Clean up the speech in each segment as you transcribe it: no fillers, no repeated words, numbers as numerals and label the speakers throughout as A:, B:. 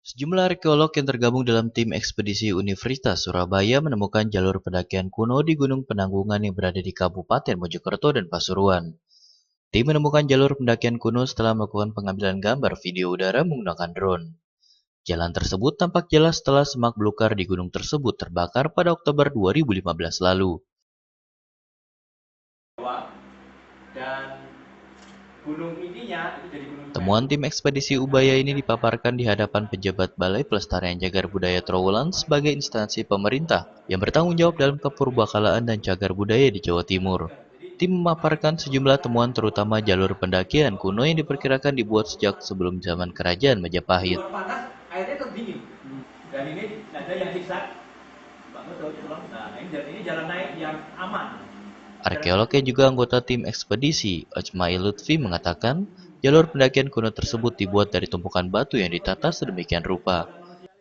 A: Sejumlah arkeolog yang tergabung dalam tim ekspedisi Universitas Surabaya menemukan jalur pendakian kuno di Gunung Penanggungan yang berada di Kabupaten Mojokerto dan Pasuruan. Tim menemukan jalur pendakian kuno setelah melakukan pengambilan gambar video udara menggunakan drone. Jalan tersebut tampak jelas setelah semak belukar di gunung tersebut terbakar pada Oktober 2015 lalu.
B: Dan gunung ininya itu jadi gunung
A: Temuan tim ekspedisi Ubaya ini dipaparkan di hadapan pejabat Balai Pelestarian Cagar Budaya Trowulan sebagai instansi pemerintah yang bertanggung jawab dalam kepurbakalaan dan cagar budaya di Jawa Timur. Tim memaparkan sejumlah temuan terutama jalur pendakian kuno yang diperkirakan dibuat sejak sebelum zaman kerajaan Majapahit.
B: panas, airnya terdingin. Dan ini ada yang zigzag. Nah, ini jalan naik yang aman.
A: Arkeolog yang juga anggota tim ekspedisi, Ojmai Lutfi mengatakan, jalur pendakian kuno tersebut dibuat dari tumpukan batu yang ditata sedemikian rupa.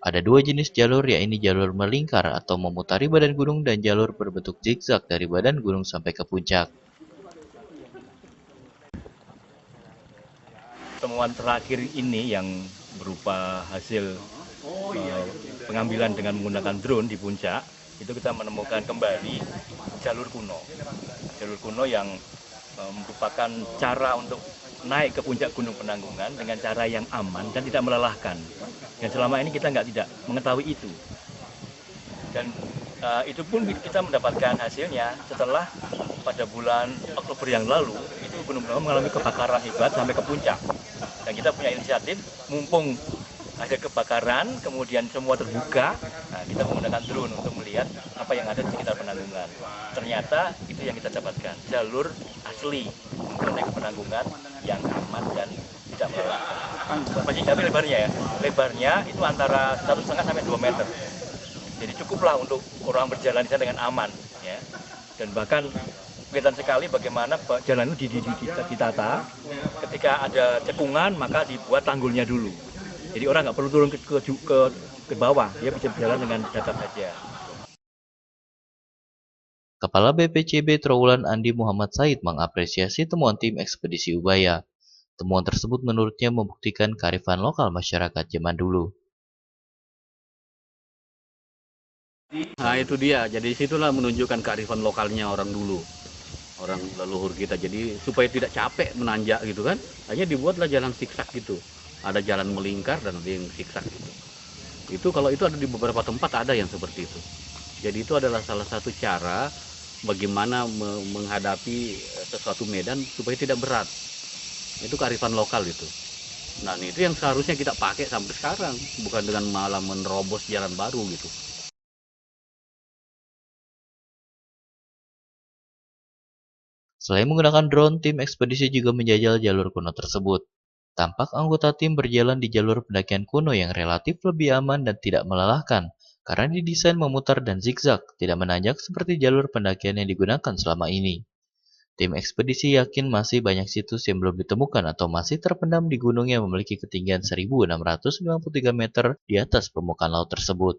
A: Ada dua jenis jalur, yaitu jalur melingkar atau memutari badan gunung dan jalur berbentuk zigzag dari badan gunung sampai ke puncak.
C: Temuan terakhir ini yang berupa hasil pengambilan dengan menggunakan drone di puncak, itu kita menemukan kembali jalur kuno. Jalur kuno yang merupakan cara untuk naik ke puncak Gunung Penanggungan dengan cara yang aman dan tidak melelahkan. Dan selama ini kita tidak mengetahui itu. Dan itu pun kita mendapatkan hasilnya setelah pada bulan Oktober yang lalu, itu Gunung Penanggungan mengalami kebakaran hebat sampai ke puncak. Dan kita punya inisiatif, mumpung ada kebakaran, kemudian semua terbuka, nah kita menggunakan drone untuk melihat apa yang ada di sekitar Penanggungan. Ternyata itu yang kita dapatkan, jalur asli untuk naik ke Penanggungan yang aman dan tidak melelahkan. Tapi lebarnya ya, lebarnya itu antara 1,5 sampai 2 meter. Jadi cukuplah untuk orang berjalan di sana dengan aman, ya. Dan bahkan kelihatan sekali bagaimana jalan itu ditata. Ketika ada cekungan, maka dibuat tanggulnya dulu. Jadi orang nggak perlu turun ke bawah, dia bisa berjalan dengan datar saja.
A: Kepala BPCB Trowulan Andi Muhammad Said mengapresiasi temuan tim ekspedisi Ubaya. Temuan tersebut menurutnya membuktikan kearifan lokal masyarakat zaman dulu.
D: Nah itu dia, jadi situlah menunjukkan kearifan lokalnya orang dulu, orang leluhur kita. Jadi supaya tidak capek menanjak gitu kan, hanya dibuatlah jalan zigzag gitu. Ada jalan melingkar dan ada yang zigzag gitu. Itu kalau itu ada di beberapa tempat ada yang seperti itu. Jadi itu adalah salah satu cara bagaimana menghadapi sesuatu medan supaya tidak berat. Itu kearifan lokal itu. Nah itu yang seharusnya kita pakai sampai sekarang, bukan dengan malah menerobos jalan baru gitu.
A: Selain menggunakan drone, tim ekspedisi juga menjajal jalur kuno tersebut. Tampak anggota tim berjalan di jalur pendakian kuno yang relatif lebih aman dan tidak melelahkan, karena didesain memutar dan zigzag, tidak menanjak seperti jalur pendakian yang digunakan selama ini. Tim ekspedisi yakin masih banyak situs yang belum ditemukan atau masih terpendam di gunung yang memiliki ketinggian 1.693 meter di atas permukaan laut tersebut.